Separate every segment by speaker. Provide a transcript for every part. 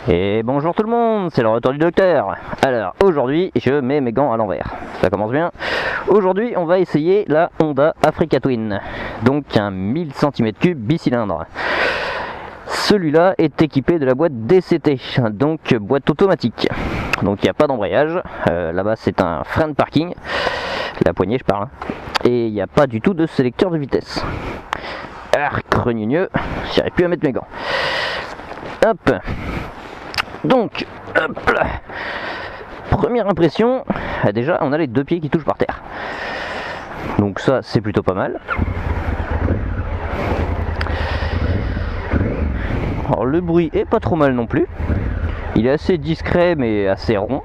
Speaker 1: Et bonjour tout le monde, c'est le retour du docteur. Alors aujourd'hui je mets mes gants à l'envers, ça commence bien. Aujourd'hui on va essayer la Honda Africa Twin, donc un 1000 cm3 bicylindre. Celui-là est équipé de la boîte DCT, donc boîte automatique. Donc il n'y a pas d'embrayage, là-bas c'est un frein de parking, la poignée je parle, et il n'y a pas du tout de sélecteur de vitesse. Crenigneux, j'arrive plus à mettre mes gants. Hop. Donc, hop là. Première impression, déjà on a les deux pieds qui touchent par terre. Donc ça c'est plutôt pas mal. Alors le bruit est pas trop mal non plus. Il est assez discret mais assez rond.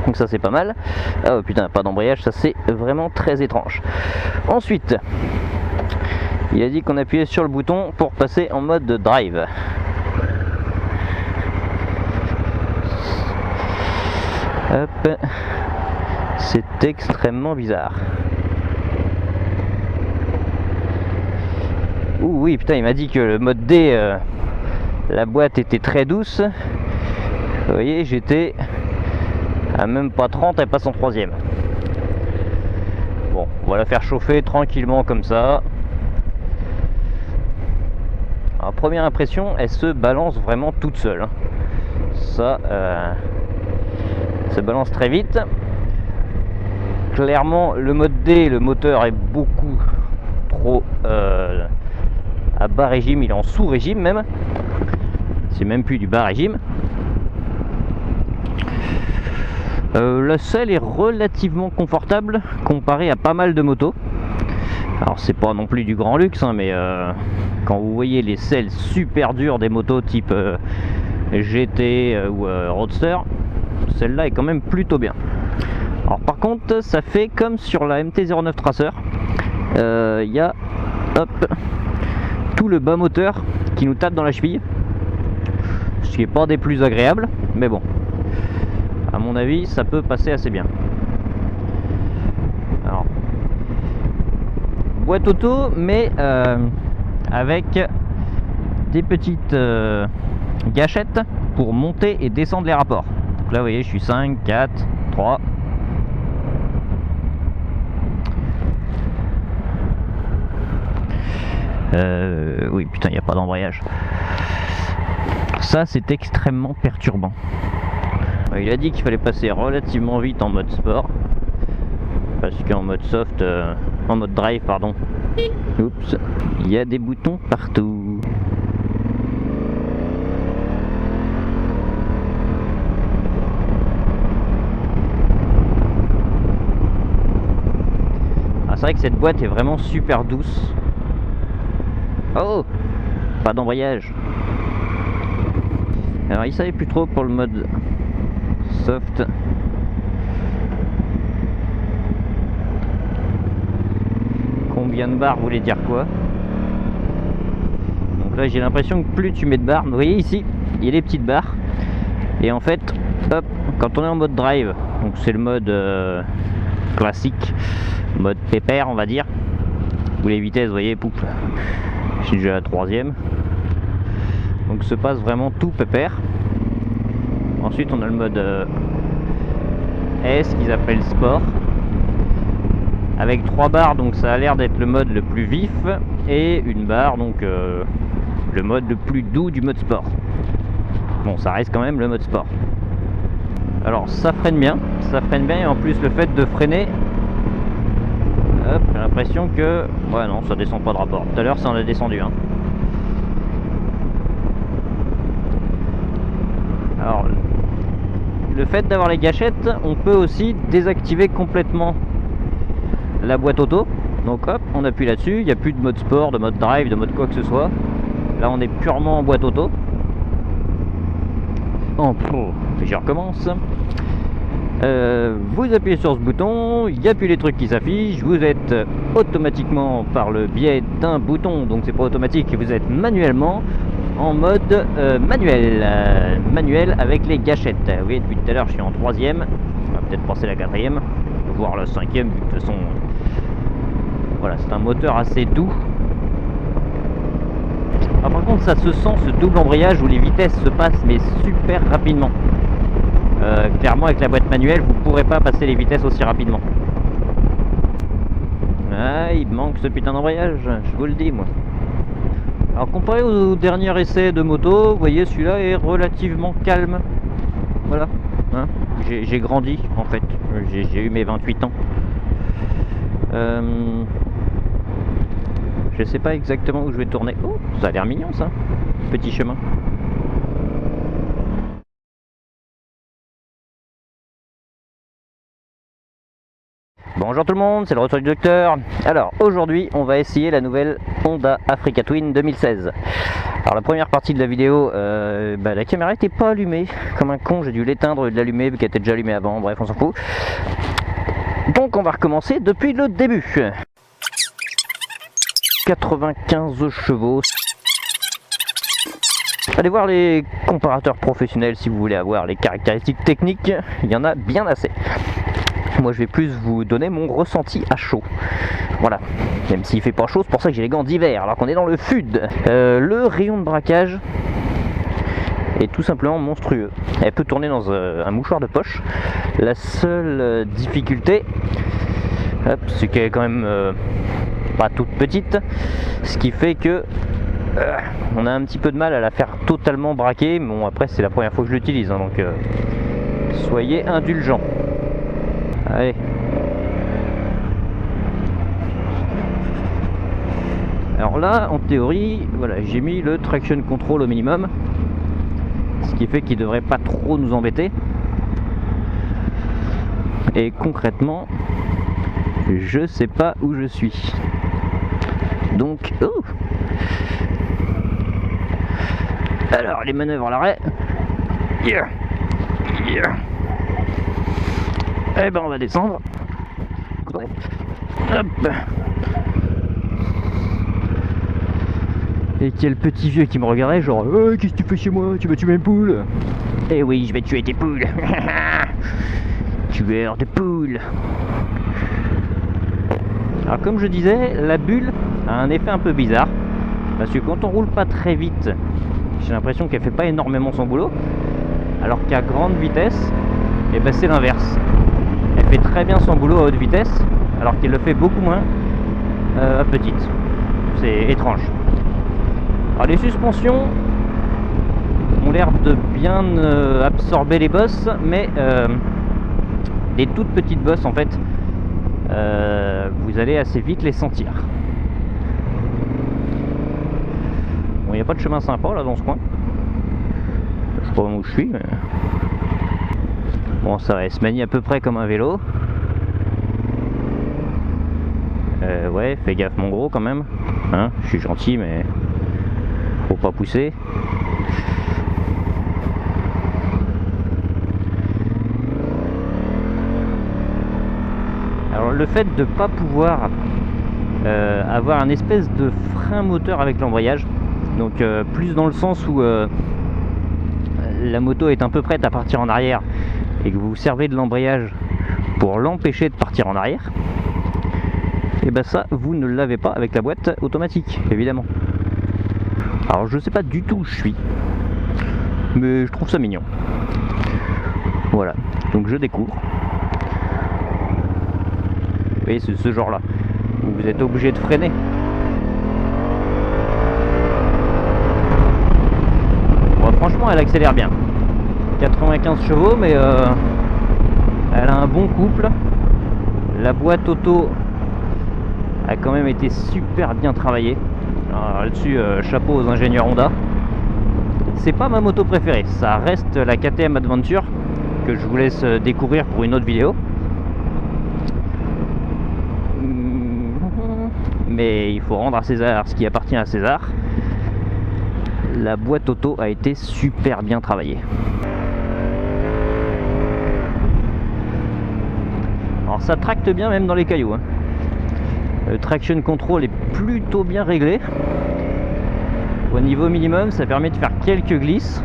Speaker 1: Donc ça c'est pas mal. Ah oh, putain, pas d'embrayage, ça c'est vraiment très étrange. Ensuite, il a dit qu'on appuyait sur le bouton pour passer en mode drive. Hop, c'est extrêmement bizarre. Ouh oui, putain, il m'a dit que le mode D, la boîte était très douce. Vous voyez, j'étais à même pas 30, elle passe en troisième. Bon, on va la faire chauffer tranquillement comme ça. Alors, première impression, elle se balance vraiment toute seule. Hein. Ça se balance très vite. Clairement le mode D, le moteur est beaucoup trop à bas régime, il est en sous régime même, c'est même plus du bas régime. La selle est relativement confortable comparée à pas mal de motos. Alors c'est pas non plus du grand luxe hein, mais quand vous voyez les selles super dures des motos type GT ou Roadster, celle-là est quand même plutôt bien. Alors par contre ça fait comme sur la MT-09 Tracer, il y a tout le bas moteur qui nous tape dans la cheville, ce qui n'est pas des plus agréables, mais bon, à mon avis ça peut passer assez bien. Alors, boîte auto mais avec des petites gâchettes pour monter et descendre les rapports. Donc là vous voyez je suis 5, 4, 3. Oui putain il n'y a pas d'embrayage. Ça c'est extrêmement perturbant. Il a dit qu'il fallait passer relativement vite en mode sport. Parce qu'en mode soft, en mode drive pardon. Oups, il y a des boutons partout. C'est vrai que cette boîte est vraiment super douce. Oh, pas d'embrayage. Alors il savait plus trop pour le mode soft. Combien de barres voulait dire quoi? Donc là j'ai l'impression que plus tu mets de barres, vous voyez ici, il y a les petites barres. Et en fait, hop, quand on est en mode drive, donc c'est le mode classique, mode pépère on va dire, où les vitesses, vous voyez, poup, je suis déjà à la troisième, donc se passe vraiment tout pépère. Ensuite on a le mode S qu'ils appellent sport, avec 3 barres, donc ça a l'air d'être le mode le plus vif, et une barre, donc le mode le plus doux du mode sport. Bon, ça reste quand même le mode sport. Alors ça freine bien, et en plus le fait de freiner, hop, j'ai l'impression que, ouais non, ça descend pas de rapport. Tout à l'heure ça en a descendu hein. Alors le fait d'avoir les gâchettes, on peut aussi désactiver complètement la boîte auto. Donc hop, on appuie là-dessus, il n'y a plus de mode sport, de mode drive, de mode quoi que ce soit. Là on est purement en boîte auto. Je recommence. Vous appuyez sur ce bouton, il n'y a plus les trucs qui s'affichent, vous êtes automatiquement par le biais d'un bouton, donc c'est pas automatique, vous êtes manuellement en mode manuel avec les gâchettes. Vous voyez depuis tout à l'heure je suis en troisième, on va peut-être passer la quatrième, voire la cinquième, de toute façon voilà, c'est un moteur assez doux. Ah, par contre, ça se sent, ce double embrayage où les vitesses se passent mais super rapidement. Clairement, avec la boîte manuelle, vous ne pourrez pas passer les vitesses aussi rapidement. Ah, il manque ce putain d'embrayage, je vous le dis moi. Alors comparé au dernier essai de moto, vous voyez, celui-là est relativement calme. Voilà, hein, j'ai grandi en fait, j'ai eu mes 28 ans. Je sais pas exactement où je vais tourner. Oh, ça a l'air mignon ça, petit chemin. Bonjour tout le monde, c'est le retour du docteur. Alors aujourd'hui on va essayer la nouvelle Honda Africa Twin 2016. Alors la première partie de la vidéo, la caméra était pas allumée. Comme un con, j'ai dû l'éteindre et de l'allumer vu qu'elle était déjà allumée avant, bref on s'en fout. Donc on va recommencer depuis le début. 95 chevaux. Allez voir les comparateurs professionnels si vous voulez avoir les caractéristiques techniques, il y en a bien assez. Moi je vais plus vous donner mon ressenti à chaud. Voilà, même s'il fait pas chaud, c'est pour ça que j'ai les gants d'hiver alors qu'on est dans le sud. Le rayon de braquage est tout simplement monstrueux. Elle peut tourner dans un mouchoir de poche. La seule difficulté, c'est qu'elle est quand même pas toute petite, ce qui fait que on a un petit peu de mal à la faire totalement braquer. Bon, après c'est la première fois que je l'utilise, hein, donc soyez indulgents. Allez. Alors là, en théorie, voilà, j'ai mis le traction control au minimum, ce qui fait qu'il devrait pas trop nous embêter. Et concrètement, je sais pas où je suis. Donc, oh. Alors les manœuvres à l'arrêt. Yeah. Yeah. Eh ben on va descendre. Hop. Et quel petit vieux qui me regardait genre qu'est-ce que tu fais chez moi? Tu vas tuer mes poules? Eh oui, je vais tuer tes poules. Tueur de poules. Alors comme je disais, la bulle a un effet un peu bizarre. Parce que quand on roule pas très vite, j'ai l'impression qu'elle fait pas énormément son boulot. Alors qu'à grande vitesse, et ben c'est l'inverse. Elle fait très bien son boulot à haute vitesse, alors qu'elle le fait beaucoup moins à petite. C'est étrange. Alors les suspensions ont l'air de bien absorber les bosses, mais les toutes petites bosses en fait, vous allez assez vite les sentir. Bon, il n'y a pas de chemin sympa là dans ce coin. Je sais pas où je suis, mais... Bon, ça va, elle se manie à peu près comme un vélo. Ouais, fais gaffe mon gros quand même. Hein, je suis gentil mais faut pas pousser. Alors le fait de pas pouvoir avoir un espèce de frein moteur avec l'embrayage, donc plus dans le sens où la moto est un peu prête à partir en arrière et que vous vous servez de l'embrayage pour l'empêcher de partir en arrière, et ben ça vous ne l'avez pas avec la boîte automatique évidemment. Alors je sais pas du tout où je suis, mais je trouve ça mignon. Voilà, donc je découvre. Vous voyez, c'est ce genre là où vous êtes obligé de freiner. Bon, franchement elle accélère bien. 95 chevaux, mais elle a un bon couple. La boîte auto a quand même été super bien travaillée. Là-dessus, chapeau aux ingénieurs Honda. C'est pas ma moto préférée, ça reste la KTM Adventure que je vous laisse découvrir pour une autre vidéo. Mais il faut rendre à César ce qui appartient à César. La boîte auto a été super bien travaillée. Alors ça tracte bien même dans les cailloux, hein. Le traction control est plutôt bien réglé. Au niveau minimum, ça permet de faire quelques glisses.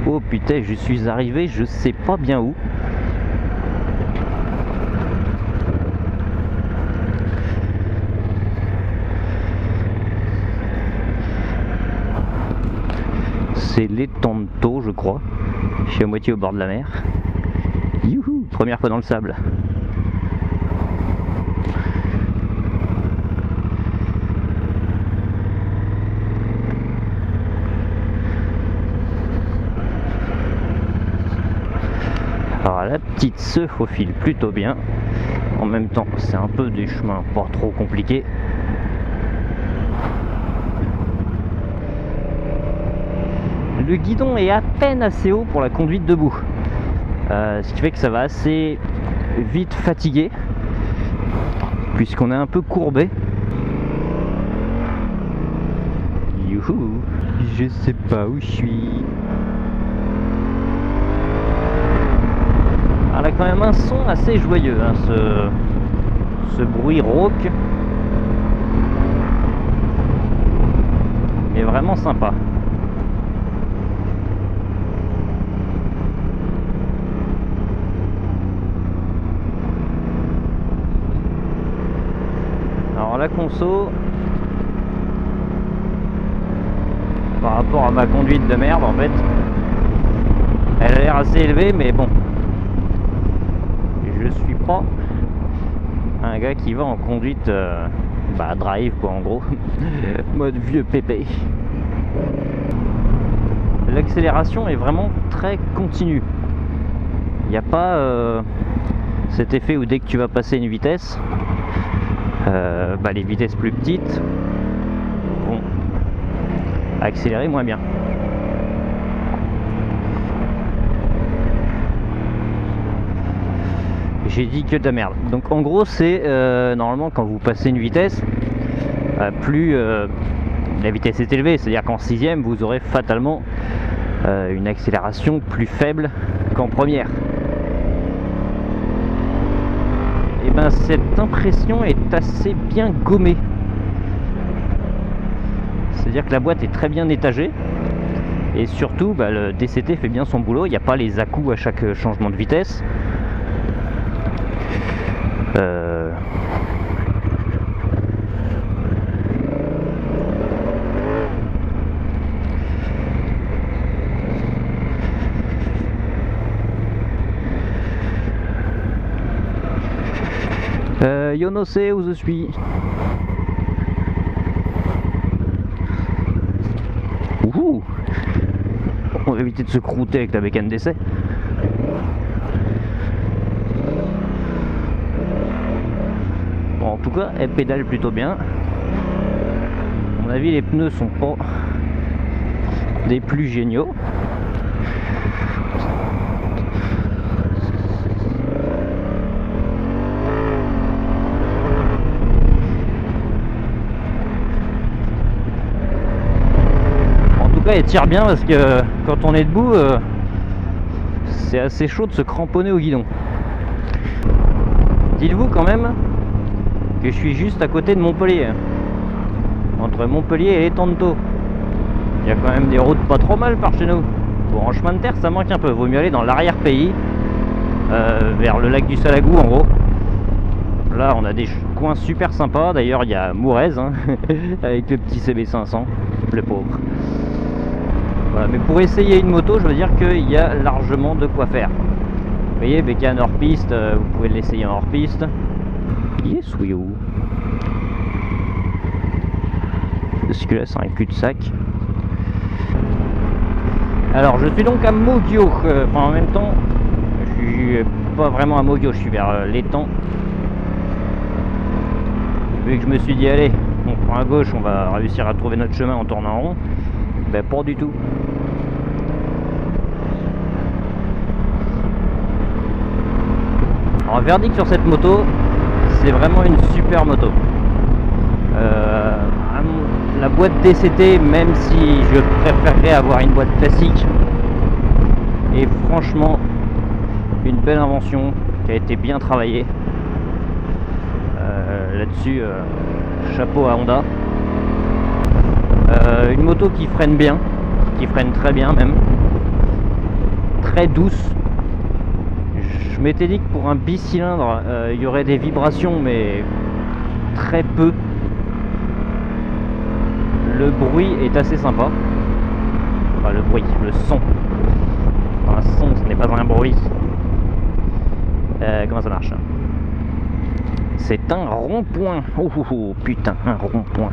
Speaker 1: Oh putain, je suis arrivé, je sais pas bien où. c'est l'Etanto, je crois. Je suis à moitié au bord de la mer. Youhou, première fois dans le sable. Alors la petite se faufile plutôt bien. En même temps, c'est un peu des chemins pas trop compliqués. Le guidon est à peine assez haut pour la conduite debout. Ce qui fait que ça va assez vite fatiguer, puisqu'on est un peu courbé. Youhou, je sais pas où je suis. Elle a quand même un son assez joyeux, hein, ce bruit rauque. Mais vraiment sympa. Alors la conso, par rapport à ma conduite de merde en fait, elle a l'air assez élevée, mais bon, je suis pas un gars qui va en conduite drive quoi, en gros. Mode vieux pépé. L'accélération est vraiment très continue. Il n'y a pas cet effet où dès que tu vas passer une vitesse, les vitesses plus petites vont accélérer moins bien. J'ai dit que de la merde. Donc en gros c'est normalement quand vous passez une vitesse, plus la vitesse est élevée, c'est-à-dire qu'en sixième vous aurez fatalement une accélération plus faible qu'en première. Et ben cette impression est assez bien gommée. C'est-à-dire que la boîte est très bien étagée. Et surtout, le DCT fait bien son boulot. Il n'y a pas les à-coups à chaque changement de vitesse. Yo no sais où je suis. Ouh. On va éviter de se croûter avec la bécane d'essai. Bon, en tout cas, elle pédale plutôt bien. À mon avis, les pneus sont pas des plus géniaux. Elle tire bien parce que quand on est debout, c'est assez chaud de se cramponner au guidon. Dites-vous quand même que je suis juste à côté de Montpellier, entre Montpellier et l'Etanto. Il y a quand même des routes pas trop mal par chez nous. Bon, en chemin de terre ça manque un peu, vaut mieux aller dans l'arrière-pays, vers le lac du Salagou en gros. Là on a des coins super sympas, d'ailleurs il y a Mourez avec le petit CB500, le pauvre. Voilà, mais pour essayer une moto, je veux dire qu'il y a largement de quoi faire. Vous voyez, bécane hors-piste, vous pouvez l'essayer en hors-piste. Yes, oui, où parce que là, c'est un cul-de-sac. Alors, je suis donc à Mogio. En même temps, je suis pas vraiment à Mogio, je suis vers l'étang. Vu que je me suis dit, allez, on prend à gauche, on va réussir à trouver notre chemin en tournant en rond. Ben pas du tout. Alors verdict sur cette moto, c'est vraiment une super moto. La boîte DCT, même si je préférerais avoir une boîte classique, est franchement une belle invention qui a été bien travaillée. Là-dessus, chapeau à Honda. Une moto qui freine bien, qui freine très bien même, très douce. Je m'étais dit que pour un bicylindre il y aurait des vibrations, mais très peu. Le bruit est assez sympa. Enfin, le bruit, le son. Un son, ce n'est pas un bruit. Comment ça marche? C'est un rond-point. Oh putain, un rond-point.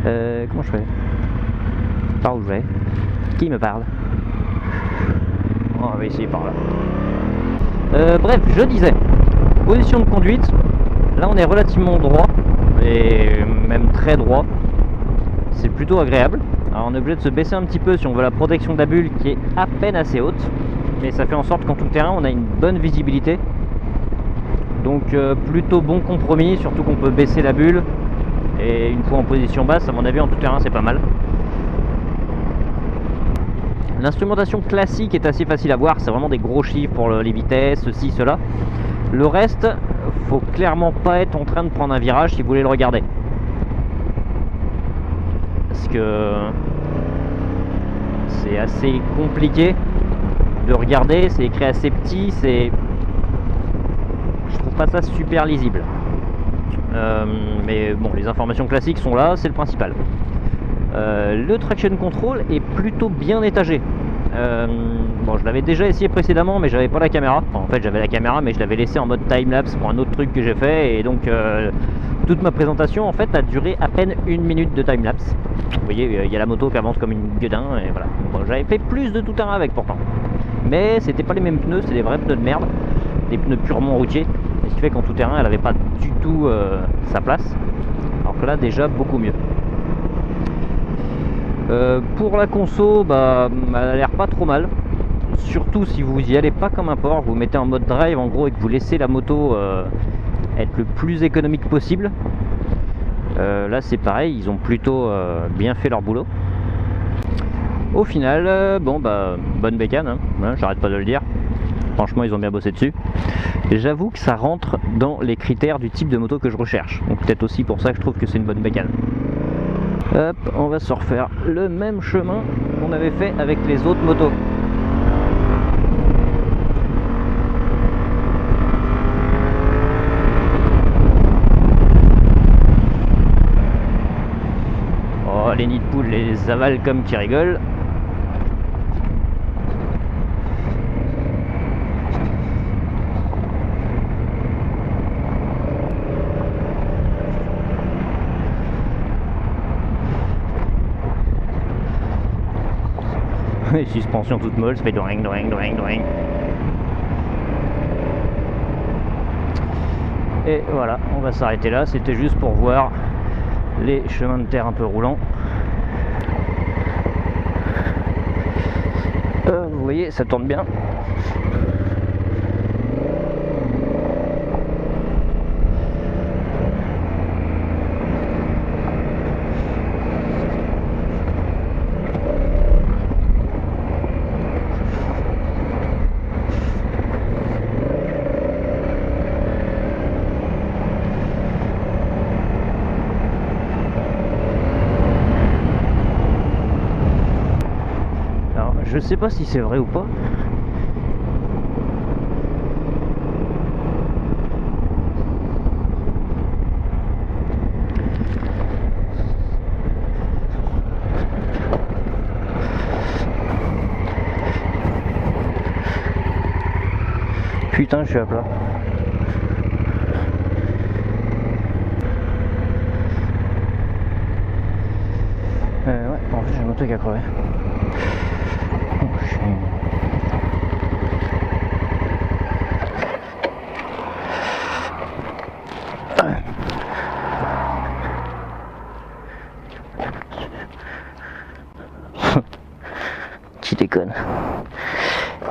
Speaker 1: Comment je fais? Par où je vais? Qui me parle? Oh, on va essayer par là. Bref, je disais, position de conduite. Là, on est relativement droit, et même très droit. C'est plutôt agréable. Alors, on est obligé de se baisser un petit peu si on veut la protection de la bulle qui est à peine assez haute. Mais ça fait en sorte qu'en tout terrain, on a une bonne visibilité. Donc, plutôt bon compromis, surtout qu'on peut baisser la bulle. Et une fois en position basse, à mon avis, en tout terrain, c'est pas mal. L'instrumentation classique est assez facile à voir, c'est vraiment des gros chiffres pour les vitesses, ceci, cela. Le reste, faut clairement pas être en train de prendre un virage si vous voulez le regarder. Parce que c'est assez compliqué de regarder, c'est écrit assez petit, je trouve pas ça super lisible. Mais bon, les informations classiques sont là, c'est le principal. Le traction control est plutôt bien étagé. Bon, je l'avais déjà essayé précédemment, mais j'avais pas la caméra. Enfin, en fait, j'avais la caméra, mais je l'avais laissé en mode timelapse pour un autre truc que j'ai fait, et donc toute ma présentation en fait a duré à peine 1 minute de timelapse. Vous voyez, il y a la moto qui avance comme une gueudin, et voilà. Bon, j'avais fait plus de tout terrain avec pourtant, mais c'était pas les mêmes pneus, c'est des vrais pneus de merde, des pneus purement routiers, et ce qui fait qu'en tout terrain, elle avait pas du tout sa place. Alors que là, déjà beaucoup mieux. Pour la conso, bah, elle a l'air pas trop mal. Surtout si vous y allez pas comme un porc, vous mettez en mode drive en gros et que vous laissez la moto être le plus économique possible. Là c'est pareil, ils ont plutôt bien fait leur boulot. Au final, bon bah bonne bécane, hein, j'arrête pas de le dire. Franchement ils ont bien bossé dessus. J'avoue que ça rentre dans les critères du type de moto que je recherche. Donc peut-être aussi pour ça que je trouve que c'est une bonne bécane. Hop, on va se refaire le même chemin qu'on avait fait avec les autres motos. Oh, les nids de poules, les avalent comme qui rigolent. Les suspensions toutes molles, ça fait doing, doing, doing, doing. Et voilà, on va s'arrêter là. C'était juste pour voir les chemins de terre un peu roulants. Vous voyez, ça tourne bien. Je sais pas si c'est vrai ou pas. Putain, je suis à plat. Ouais, en fait j'ai mon truc à crever. Qui déconne.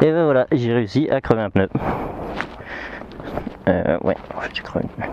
Speaker 1: Et ben voilà, j'ai réussi à crever un pneu. Ouais, en fait j'ai crevé un pneu.